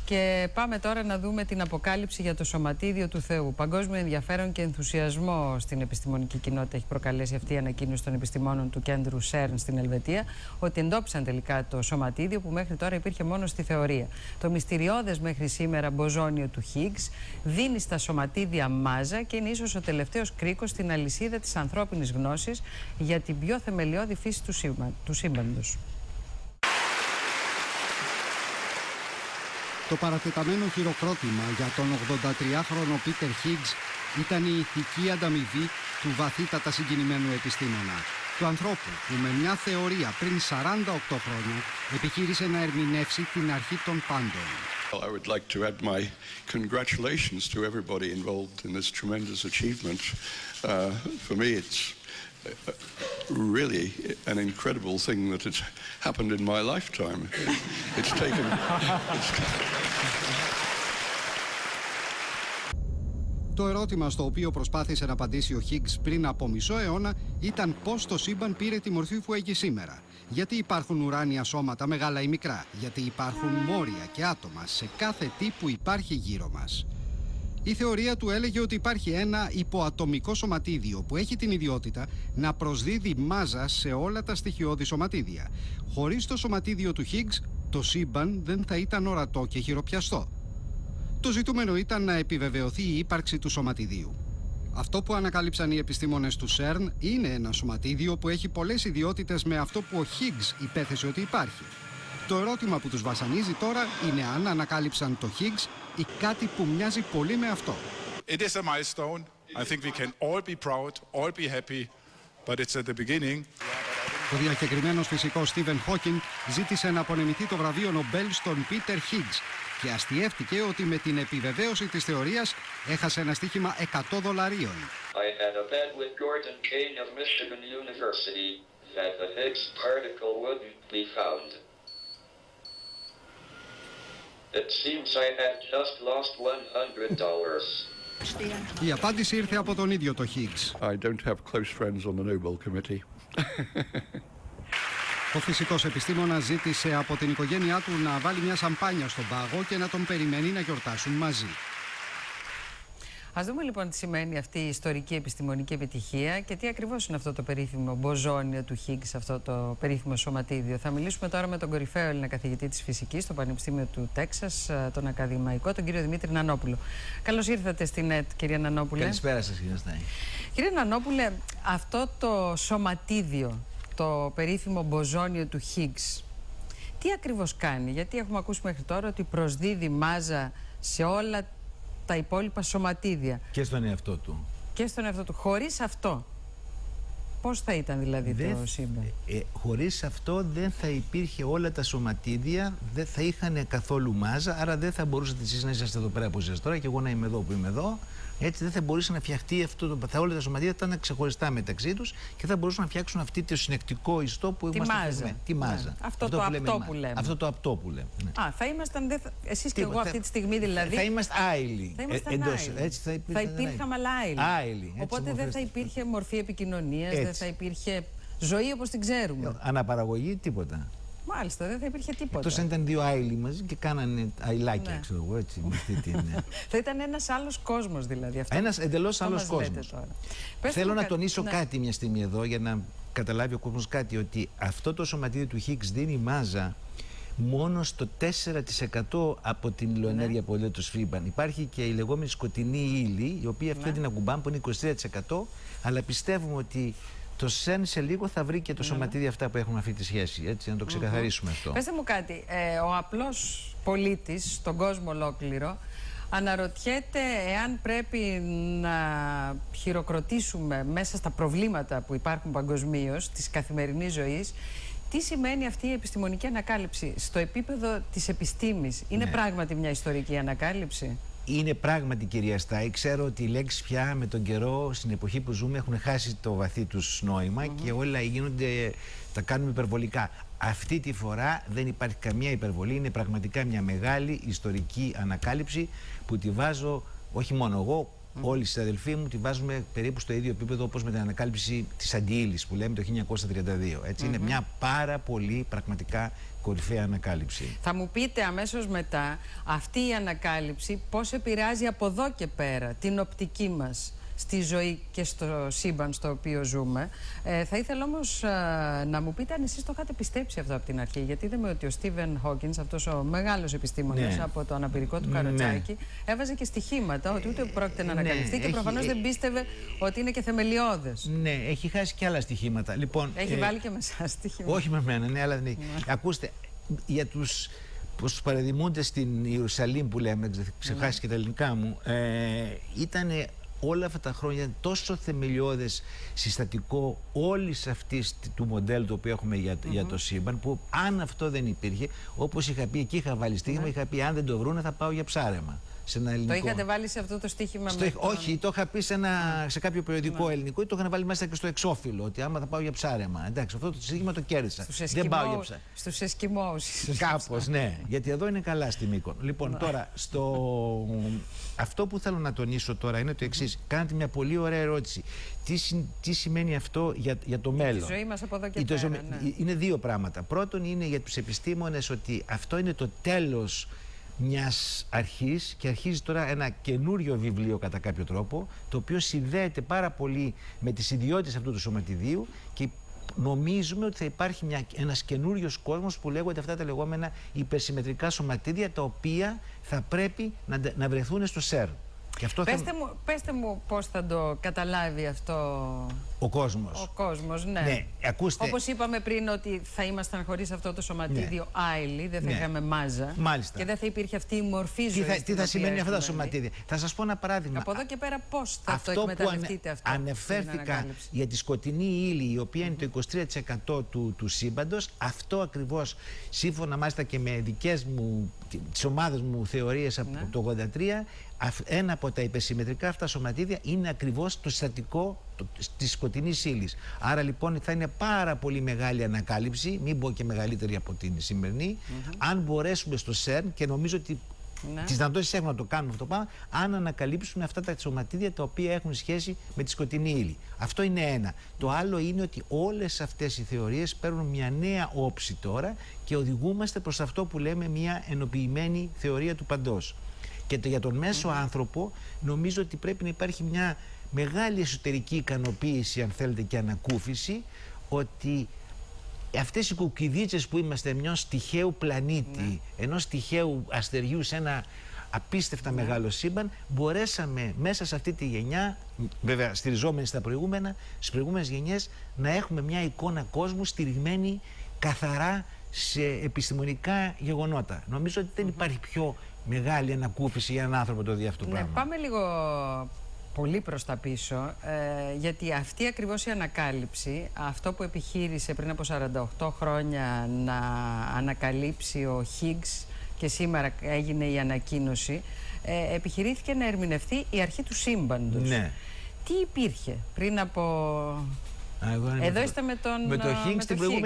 Και πάμε τώρα να δούμε την αποκάλυψη για το σωματίδιο του Θεού. Παγκόσμιο ενδιαφέρον και ενθουσιασμό στην επιστημονική κοινότητα έχει προκαλέσει αυτή η ανακοίνωση των επιστημόνων του κέντρου CERN στην Ελβετία, ότι εντόπισαν τελικά το σωματίδιο που μέχρι τώρα υπήρχε μόνο στη θεωρία. Το μυστηριώδες μέχρι σήμερα μποζόνιο του Higgs δίνει στα σωματίδια μάζα και είναι ίσως ο τελευταίος κρίκος στην αλυσίδα της ανθρώπινης γνώσης για την πιο θεμελιώδη φύση του σύμπαντος. Το παρατεταμένο χειροκρότημα για τον 83χρονο Πίτερ Higgs ήταν η ηθική ανταμοιβή του βαθύτατα συγκινημένου επιστήμονα. Του ανθρώπου που με μια θεωρία πριν 48 χρόνια επιχείρησε να ερμηνεύσει την αρχή των πάντων. I would like to add my congratulations to everybody involved in this tremendous achievement. For me it's really an incredible thing that has happened in my lifetime. It's taken... Το ερώτημα στο οποίο προσπάθησε να απαντήσει ο Higgs πριν από μισό αιώνα ήταν πώς το σύμπαν πήρε τη μορφή που έχει σήμερα. Γιατί υπάρχουν ουράνια σώματα μεγάλα ή μικρά, γιατί υπάρχουν μόρια και άτομα σε κάθε τι που υπάρχει γύρω μας. Η θεωρία του έλεγε ότι υπάρχει ένα υποατομικό σωματίδιο που έχει την ιδιότητα να προσδίδει μάζα σε όλα τα στοιχειώδη σωματίδια. Χωρίς το σωματίδιο του Higgs, το σύμπαν δεν θα ήταν ορατό και χειροπιαστό. Το ζητούμενο ήταν να επιβεβαιωθεί η ύπαρξη του σωματιδίου. Αυτό που ανακάλυψαν οι επιστήμονες του CERN είναι ένα σωματίδιο που έχει πολλές ιδιότητες με αυτό που ο Higgs υπέθεσε ότι υπάρχει. Το ερώτημα που τους βασανίζει τώρα είναι αν ανακάλυψαν το Higgs ή κάτι που μοιάζει πολύ με αυτό. It is a milestone. I think we can all be proud, all be happy, but it's at the beginning. Ο διακεκριμένος φυσικός Στίβεν Χόκινγκ ζήτησε να απονεμηθεί το βραβείο Νομπέλ στον Πίτερ Higgs και αστιεύτηκε ότι με την επιβεβαίωση της θεωρίας έχασε ένα στοίχημα $100. I had a bet with Gordon Kane of Michigan University that the Higgs particle wouldn't be found. It seems I had just lost $100. Η απάντηση ήρθε από τον ίδιο το Higgs. I don't have close friends on the Nobel Committee. Ο φυσικός επιστήμονας ζήτησε από την οικογένειά του να βάλει μια σαμπάνια στον πάγο και να τον περιμένει να γιορτάσουν μαζί. Ας δούμε λοιπόν τι σημαίνει αυτή η ιστορική επιστημονική επιτυχία και τι ακριβώς είναι αυτό το περίφημο μποζόνιο του Higgs, αυτό το περίφημο σωματίδιο. Θα μιλήσουμε τώρα με τον κορυφαίο Έλληνα καθηγητή της φυσικής στο Πανεπιστήμιο του Τέξας, τον ακαδημαϊκό, τον κύριο Δημήτρη Νανόπουλο. Καλώς ήρθατε στην ΕΤ, κυρία Νανόπουλε. Καλησπέρα σας, κύριε Στάι. Κύριε Νανόπουλε, αυτό το σωματίδιο, το περίφημο μποζόνιο του Higgs, τι ακριβώς κάνει? Γιατί έχουμε ακούσει μέχρι τώρα ότι προσδίδει μάζα σε όλα τα υπόλοιπα σωματίδια. Και στον εαυτό του. Και στον εαυτό του. Χωρίς αυτό, πώς θα ήταν δηλαδή το σύμπαν? Χωρίς αυτό δεν θα υπήρχε, όλα τα σωματίδια δεν θα είχαν καθόλου μάζα, άρα δεν θα μπορούσατε εσείς να είσαστε εδώ πέρα που είσαστε τώρα και εγώ να είμαι εδώ που είμαι εδώ. Έτσι δεν θα μπορούσε να φτιαχτεί αυτό το. Όλα τα σωματίδια θα ήταν ξεχωριστά μεταξύ τους και θα μπορούσαν να φτιάξουν αυτή το συνεκτικό ιστό που είμαστε. Τη μάζα. Ναι. Αυτό το απτό που λέμε. Αυτό το απτό που λέμε. Ναι. Α, θα ήμασταν. Εσείς και εγώ αυτή τη στιγμή δηλαδή. Θα είμαστε άειλοι. Θα υπήρχαμε αλλά άειλοι. Οπότε δεν θα υπήρχε μορφή επικοινωνίας, δεν θα υπήρχε ζωή όπως την ξέρουμε. Αναπαραγωγή, τίποτα. Μάλιστα, δεν θα υπήρχε τίποτα. Εκτός αν ήταν δύο άειλοι μαζί και κάνανε αηλάκια, ξέρω εγώ, έτσι. Θα ήταν ένας άλλος κόσμος δηλαδή. Αυτό ένας εντελώς άλλος κόσμος. Θέλω να τονίσω κάτι μια στιγμή εδώ για να καταλάβει ο κόσμος κάτι, ότι αυτό το σωματίδιο του Higgs δίνει μάζα μόνο στο 4% από την ηλιοενέργεια που λέει το σύμπαν. Υπάρχει και η λεγόμενη σκοτεινή ύλη, η οποία αυτή την ακουμπάμε, που είναι 23%, αλλά πιστεύουμε ότι το CERN σε λίγο θα βρει και το σωματίδιο αυτά που έχουν αυτή τη σχέση, έτσι, να το ξεκαθαρίσουμε αυτό. Πετε μου κάτι, ο απλός πολίτης στον κόσμο ολόκληρο αναρωτιέται εάν πρέπει να χειροκροτήσουμε μέσα στα προβλήματα που υπάρχουν παγκοσμίως της καθημερινής ζωής. Τι σημαίνει αυτή η επιστημονική ανακάλυψη στο επίπεδο της επιστήμης? Είναι πράγματι μια ιστορική ανακάλυψη? Είναι πράγματι, κυρία Στάι. Ξέρω ότι οι λέξεις πια με τον καιρό, στην εποχή που ζούμε, έχουν χάσει το βαθύ τους νόημα και όλα γίνονται, τα κάνουμε υπερβολικά. Αυτή τη φορά δεν υπάρχει καμία υπερβολή. Είναι πραγματικά μια μεγάλη ιστορική ανακάλυψη που τη βάζω, όχι μόνο εγώ, όλοι οι συναδελφοί μου τη βάζουμε περίπου στο ίδιο επίπεδο όπως με την ανακάλυψη της αντιύλης που λέμε το 1932. Έτσι. Είναι μια πάρα πολύ πραγματικά κορυφαία ανακάλυψη. Θα μου πείτε αμέσως μετά αυτή η ανακάλυψη πώς επηρεάζει από εδώ και πέρα την οπτική μας στη ζωή και στο σύμπαν στο οποίο ζούμε. Θα ήθελα όμως να μου πείτε αν εσείς το είχατε πιστέψει αυτό από την αρχή. Γιατί είδαμε ότι ο Στίβεν Χόκινς, αυτός ο μεγάλος επιστήμονας από το αναπηρικό του καροτσάκι, έβαζε και στοιχήματα ότι ούτε πρόκειται να ανακαλυφθεί και προφανώς δεν πίστευε ότι είναι και θεμελιώδες. Ναι, έχει χάσει και άλλα στοιχήματα. Λοιπόν, έχει βάλει και με εσάς στοιχήματα. Όχι με μένα, ναι, αλλά δεν έχει. Ακούστε, για τους παραδειμούντες στην Ιερουσαλήμ που λέμε, ξεχάσει και τα ελληνικά μου, ήταν όλα αυτά τα χρόνια τόσο θεμελιώδες συστατικό όλης αυτής του μοντέλου το οποίο έχουμε για το σύμπαν, που αν αυτό δεν υπήρχε, όπως είχα πει, εκεί είχα βάλει στοίχημα, είχα πει αν δεν το βρούνε θα πάω για ψάρεμα. Σε ένα ελληνικό. Το είχατε βάλει σε αυτό το στοίχημα Όχι, το είχα πει σε κάποιο περιοδικό ελληνικό ή το είχαν βάλει μέσα και στο εξώφυλλο. Ότι άμα θα πάω για ψάρεμα. Εντάξει, αυτό το στοίχημα το κέρδισα. Δεν πάω για ψάρεμα. Στους Εσκιμώους. Κάπως, ναι. Γιατί εδώ είναι καλά στη Μύκονο. Λοιπόν, τώρα, αυτό που θέλω να τονίσω τώρα είναι το εξής. Κάνετε μια πολύ ωραία ερώτηση. Τι σημαίνει αυτό για το μέλλον. Τη ζωή μας από εδώ και πέρα. Είναι δύο πράγματα. Πρώτον, είναι για τους επιστήμονες ότι αυτό είναι το τέλος μιας αρχής και αρχίζει τώρα ένα καινούριο βιβλίο κατά κάποιο τρόπο, το οποίο συνδέεται πάρα πολύ με τις ιδιότητες αυτού του σωματιδίου και νομίζουμε ότι θα υπάρχει ένας καινούριος κόσμος που λέγονται αυτά τα λεγόμενα υπερσυμμετρικά σωματίδια, τα οποία θα πρέπει να βρεθούν στο ΣΕΡ. Πέστε μου πώς θα το καταλάβει αυτό ο κόσμος. Ο κόσμος, ναι. Ακούστε. Όπως είπαμε πριν ότι θα ήμασταν χωρίς αυτό το σωματίδιο άειλη, δεν θα είχαμε μάζα. Μάλιστα. Και δεν θα υπήρχε αυτή η μορφή ζωής. Τι θα σημαίνει αυτά τα σωματίδια. Θα σας πω ένα παράδειγμα. Από εδώ και πέρα πώς θα το εκμεταλλευτείτε αυτό. Ανεφέρθηκα για τη σκοτεινή ύλη, η οποία είναι το 23% του σύμπαντος. Αυτό ακριβώς, σύμφωνα μάλιστα και με δικές μου, τις ομάδες μου θεωρίες από το 83, ένα από τα υπερσυμμετρικά αυτά σωματίδια είναι ακριβώς το συστατικό της σκοτεινής ύλης. Άρα λοιπόν θα είναι πάρα πολύ μεγάλη ανακάλυψη, μην πω και μεγαλύτερη από την σημερινή, αν μπορέσουμε στο ΣΕΡΝ, και νομίζω ότι τις δυνατότητες έχουν να το κάνουν αυτό το πράγμα, αν ανακαλύψουν αυτά τα σωματίδια τα οποία έχουν σχέση με τη σκοτεινή ύλη. Αυτό είναι ένα. Το άλλο είναι ότι όλες αυτές οι θεωρίες παίρνουν μια νέα όψη τώρα και οδηγούμαστε προς αυτό που λέμε μια ενοποιημένη θεωρία του παντός. Και για τον μέσο άνθρωπο νομίζω ότι πρέπει να υπάρχει μια μεγάλη εσωτερική ικανοποίηση, αν θέλετε, και ανακούφιση, ότι αυτές οι κουκκιδίτσες που είμαστε ενός τυχαίου πλανήτη, ενός τυχαίου αστεριού σε ένα απίστευτα μεγάλο σύμπαν, μπορέσαμε μέσα σε αυτή τη γενιά, βέβαια στηριζόμενοι στις προηγούμενες γενιές, να έχουμε μια εικόνα κόσμου στηριγμένη καθαρά σε επιστημονικά γεγονότα. Νομίζω ότι δεν υπάρχει πιο μεγάλη ανακούφιση για έναν άνθρωπο το δει αυτό το πράγμα. Πάμε λίγο πολύ προς τα πίσω, γιατί αυτή ακριβώς η ανακάλυψη, αυτό που επιχείρησε πριν από 48 χρόνια να ανακαλύψει ο Higgs και σήμερα έγινε η ανακοίνωση, επιχειρήθηκε να ερμηνευτεί η αρχή του σύμπαντος. Ναι. Τι υπήρχε πριν από... Εδώ είστε με τον με το Higgs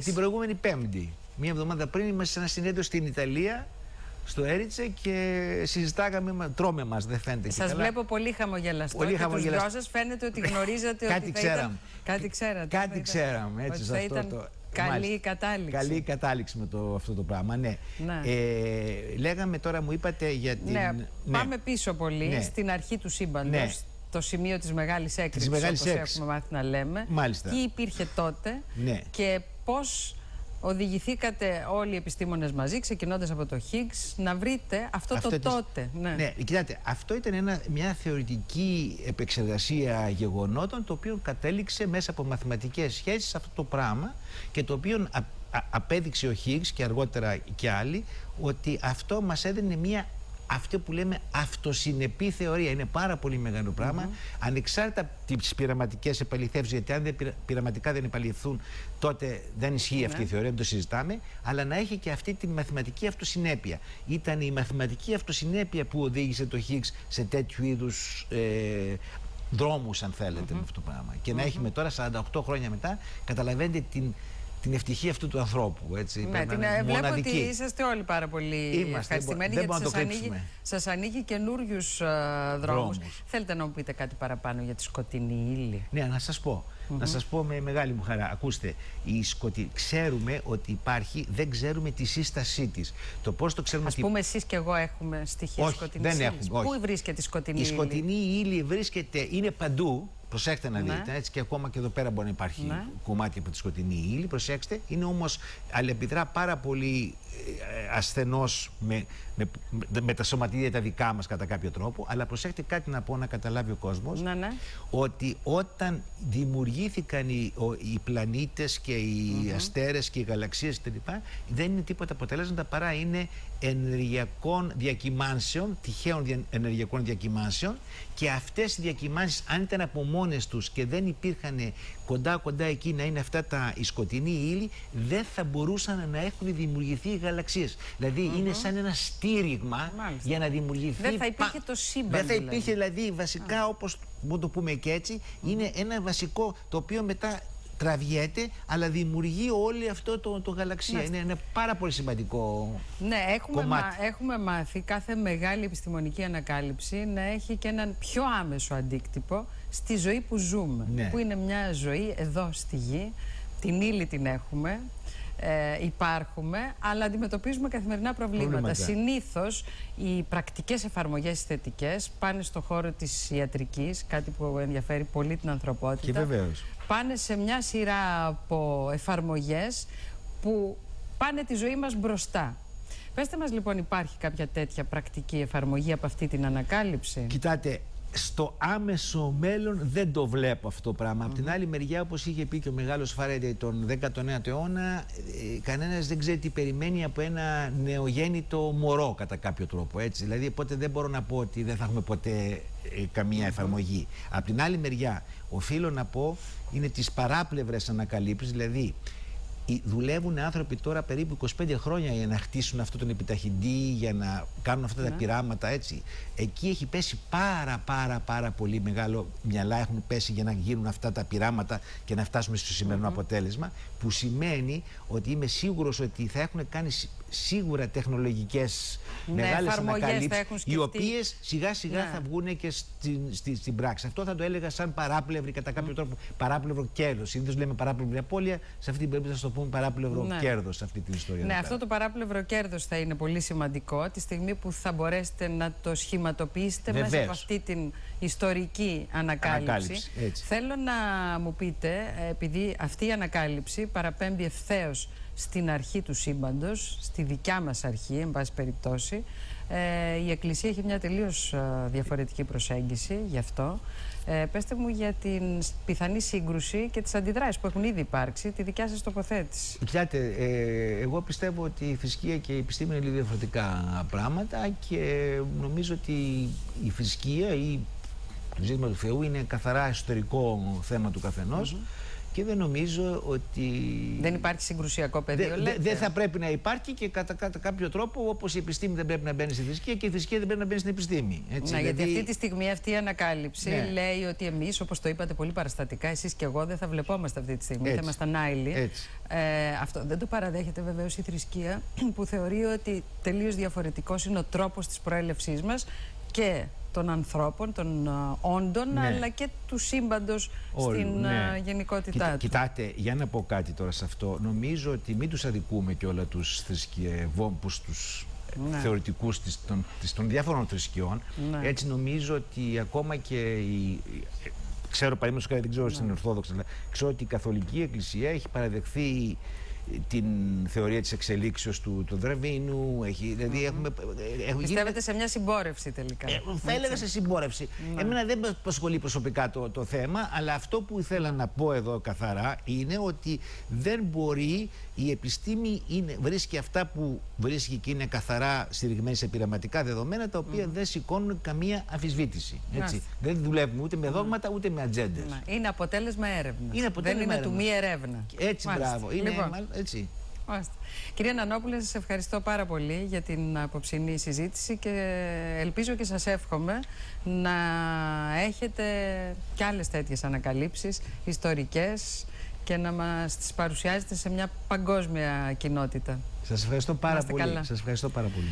την προηγούμενη Πέμπτη. Μία εβδομάδα πριν είμαστε σε ένα συνέδριο στην Ιταλία, στο Έριτσε, και συζητάγαμε, τρώμε μας, δεν φαίνεται και καλά. Σας βλέπω πολύ χαμογελαστό και τους δυο σας φαίνεται ότι γνωρίζατε ότι θα ήταν... Κάτι ξέραμε. Έτσι, ότι θα ήταν καλή κατάληξη. Καλή κατάληξη με αυτό το πράγμα, ναι. Λέγαμε τώρα, μου είπατε για την... Πάμε πίσω πολύ, στην αρχή του σύμπαντος. Το σημείο της μεγάλης έκρηξης, όπως έχουμε μάθει να λέμε. Μάλιστα. Τι υπήρχε τότε και πώς οδηγηθήκατε όλοι οι επιστήμονες μαζί, ξεκινώντας από το Higgs, να βρείτε αυτό το τότε. Ναι, κοιτάτε, αυτό ήταν μια θεωρητική επεξεργασία γεγονότων, το οποίο κατέληξε μέσα από μαθηματικές σχέσεις σε αυτό το πράγμα και το οποίο απέδειξε ο Higgs και αργότερα και άλλοι ότι αυτό μας έδινε μια, αυτό που λέμε, αυτοσυνεπή θεωρία. Είναι πάρα πολύ μεγάλο πράγμα, ανεξάρτητα από τις πειραματικές επαληθεύσεις, γιατί αν πειραματικά δεν επαληθούν, τότε δεν ισχύει αυτή η θεωρία, δεν το συζητάμε, αλλά να έχει και αυτή τη μαθηματική αυτοσυνέπεια. Ήταν η μαθηματική αυτοσυνέπεια που οδήγησε το Higgs σε τέτοιου είδους δρόμους, αν θέλετε, με αυτό το πράγμα. Και να έχουμε τώρα, 48 χρόνια μετά, καταλαβαίνετε την ευτυχία αυτού του ανθρώπου. Έτσι, ναι, βλέπω ότι είσαστε όλοι πάρα πολύ ευχαριστημένοι, γιατί σας ανοίγει καινούριους δρόμους. Θέλετε να μου πείτε κάτι παραπάνω για τη σκοτεινή ύλη? Ναι, να σας πω. Να σας πω με μεγάλη μου χαρά. Ακούστε, ξέρουμε ότι υπάρχει, δεν ξέρουμε τη σύστασή της. Το πώς το ξέρουμε... Ας πούμε εσείς και εγώ έχουμε στοιχεία σκοτεινής ύλης. Πού βρίσκεται η σκοτεινή ύλη? Η σκοτεινή ύλη βρίσκεται, είναι παντού. Προσέξτε να δείτε, έτσι, και ακόμα και εδώ πέρα μπορεί να υπάρχει κομμάτι από τη σκοτεινή ύλη. Προσέξτε, είναι όμως αλληλεπιδρά πάρα πολύ ασθενώς με τα σωματίδια τα δικά μας κατά κάποιο τρόπο. Αλλά προσέξτε κάτι να πω, να καταλάβει ο κόσμος, ότι όταν δημιουργήθηκαν οι πλανήτες και οι αστέρες και οι γαλαξίες κτλ., δεν είναι τίποτα αποτελέσματα παρά είναι ενεργειακών διακυμάνσεων, τυχαίων ενεργειακών διακυμάνσεων, και αυτές οι διακυμάνσεις, αν ήταν από μόνες τους και δεν υπήρχαν κοντά εκεί να είναι αυτά η σκοτεινή ύλη, δεν θα μπορούσαν να έχουν δημιουργηθεί οι γαλαξίες. Δηλαδή είναι σαν ένα στήριγμα για να δημιουργηθεί. Δεν θα υπήρχε το σύμπαν. Δεν θα υπήρχε δηλαδή βασικά, όπως μπορούμε να το πούμε και έτσι, είναι ένα βασικό το οποίο μετά τραβιέται, αλλά δημιουργεί όλη αυτό το γαλαξία. Είναι ένα πάρα πολύ σημαντικό κομμάτι. Έχουμε μάθει κάθε μεγάλη επιστημονική ανακάλυψη να έχει και έναν πιο άμεσο αντίκτυπο στη ζωή που ζούμε. Που είναι μια ζωή εδώ στη γη, την ύλη την έχουμε, υπάρχουμε, αλλά αντιμετωπίζουμε καθημερινά προβλήματα. Συνήθως οι πρακτικές εφαρμογές θετικές πάνε στο χώρο της ιατρικής, κάτι που ενδιαφέρει πολύ την ανθρωπότητα. Και βεβαίως πάνε σε μια σειρά από εφαρμογές που πάνε τη ζωή μας μπροστά. Πέστε μας λοιπόν, υπάρχει κάποια τέτοια πρακτική εφαρμογή από αυτή την ανακάλυψη? Κοιτάτε, στο άμεσο μέλλον δεν το βλέπω αυτό το πράγμα. Από την άλλη μεριά, όπως είχε πει και ο μεγάλος Φαρέιντεϊ τον 19ο αιώνα, κανένας δεν ξέρει τι περιμένει από ένα νεογέννητο μωρό κατά κάποιο τρόπο. Έτσι. Δηλαδή, οπότε δεν μπορώ να πω ότι δεν θα έχουμε ποτέ καμία εφαρμογή. Από την άλλη μεριά, οφείλω να πω, είναι τις παράπλευρες ανακαλύψεις, δηλαδή δουλεύουν άνθρωποι τώρα περίπου 25 χρόνια για να χτίσουν αυτόν τον επιταχυντή, για να κάνουν αυτά τα πειράματα, έτσι. Εκεί έχει πέσει πάρα πολύ μεγάλο μυαλά, έχουν πέσει για να γίνουν αυτά τα πειράματα και να φτάσουμε στο σημερινό αποτέλεσμα, που σημαίνει ότι είμαι σίγουρος ότι θα έχουν κάνει σίγουρα τεχνολογικές μεγάλες ανακαλύψεις, οι οποίες σιγά σιγά θα βγουν και στην πράξη. Αυτό θα το έλεγα σαν παράπλευρη, κατά κάποιο τρόπο, παράπλευρο κέρδος. Συνήθως λέμε παράπλευρη απώλεια, σε αυτή την περίπτωση θα το πούμε παράπλευρο κέρδος σε αυτή την ιστορία. Ναι, αυτό το παράπλευρο κέρδος θα είναι πολύ σημαντικό τη στιγμή που θα μπορέσετε να το σχηματοποιήσετε μέσα από αυτή την ιστορική ανακάλυψη. Θέλω να μου πείτε, επειδή αυτή η ανακάλυψη παραπέμπει ευθέως στην αρχή του σύμπαντος, στη δικιά μας αρχή, εν πάση περιπτώσει, η Εκκλησία έχει μια τελείως διαφορετική προσέγγιση γι' αυτό. Πέστε μου για την πιθανή σύγκρουση και τις αντιδράσεις που έχουν ήδη υπάρξει, τη δικιά σας τοποθέτηση. Κοιτάτε, εγώ πιστεύω ότι η θρησκεία και η επιστήμη είναι λίγο διαφορετικά πράγματα και νομίζω ότι η θρησκεία ή το ζήτημα του Θεού είναι καθαρά εσωτερικό θέμα του καθενός. Και δεν νομίζω ότι... Δεν υπάρχει συγκρουσιακό πεδίο, λέτε. Δεν θα πρέπει να υπάρχει και κατά κάποιο τρόπο, όπως η επιστήμη δεν πρέπει να μπαίνει στη θρησκεία και η θρησκεία δεν πρέπει να μπαίνει στην επιστήμη. Έτσι, γιατί αυτή τη στιγμή αυτή η ανακάλυψη λέει ότι εμείς, όπως το είπατε πολύ παραστατικά, εσείς και εγώ δεν θα βλεπόμαστε αυτή τη στιγμή, θα ήμασταν άειλοι. Αυτό δεν το παραδέχεται βεβαίως η θρησκεία, που θεωρεί ότι τελείως διαφορετικός είναι ο τρόπος της προέλευσής μας και των ανθρώπων, των όντων, αλλά και του σύμπαντος στην γενικότητά του. Κοιτάτε, για να πω κάτι τώρα σε αυτό, νομίζω ότι μην τους αδικούμε και όλα τους θρησκευόμπους, τους θεωρητικούς των διάφορων θρησκειών. Έτσι νομίζω ότι ακόμα και ξέρω παραδείγματος χάρη, δεν ξέρω στην Ορθόδοξη, αλλά ξέρω ότι η Καθολική Εκκλησία έχει παραδεχθεί την θεωρία της εξελίξεως του Δραβίνου. Δηλαδή πιστεύετε σε μια συμπόρευση τελικά? Θα έλεγα σε συμπόρευση. Εμένα δεν με απασχολεί προσωπικά το θέμα, αλλά αυτό που ήθελα να πω εδώ καθαρά είναι ότι δεν μπορεί η επιστήμη βρίσκει αυτά που βρίσκει και είναι καθαρά στηριγμένη σε πειραματικά δεδομένα, τα οποία δεν σηκώνουν καμία αμφισβήτηση. Δεν δουλεύουμε ούτε με δόγματα ούτε με ατζέντες. Είναι αποτέλεσμα έρευνας. Δεν είναι του μη ερεύνα. Έτσι, μπράβο. Έτσι. Κυρία Νανόπουλε, σας ευχαριστώ πάρα πολύ για την απόψινή συζήτηση και ελπίζω και σας εύχομαι να έχετε κι άλλες τέτοιες ανακαλύψεις ιστορικές και να μας τις παρουσιάζετε σε μια παγκόσμια κοινότητα. Σας ευχαριστώ πάρα πολύ. Καλά. Σας ευχαριστώ πάρα πολύ.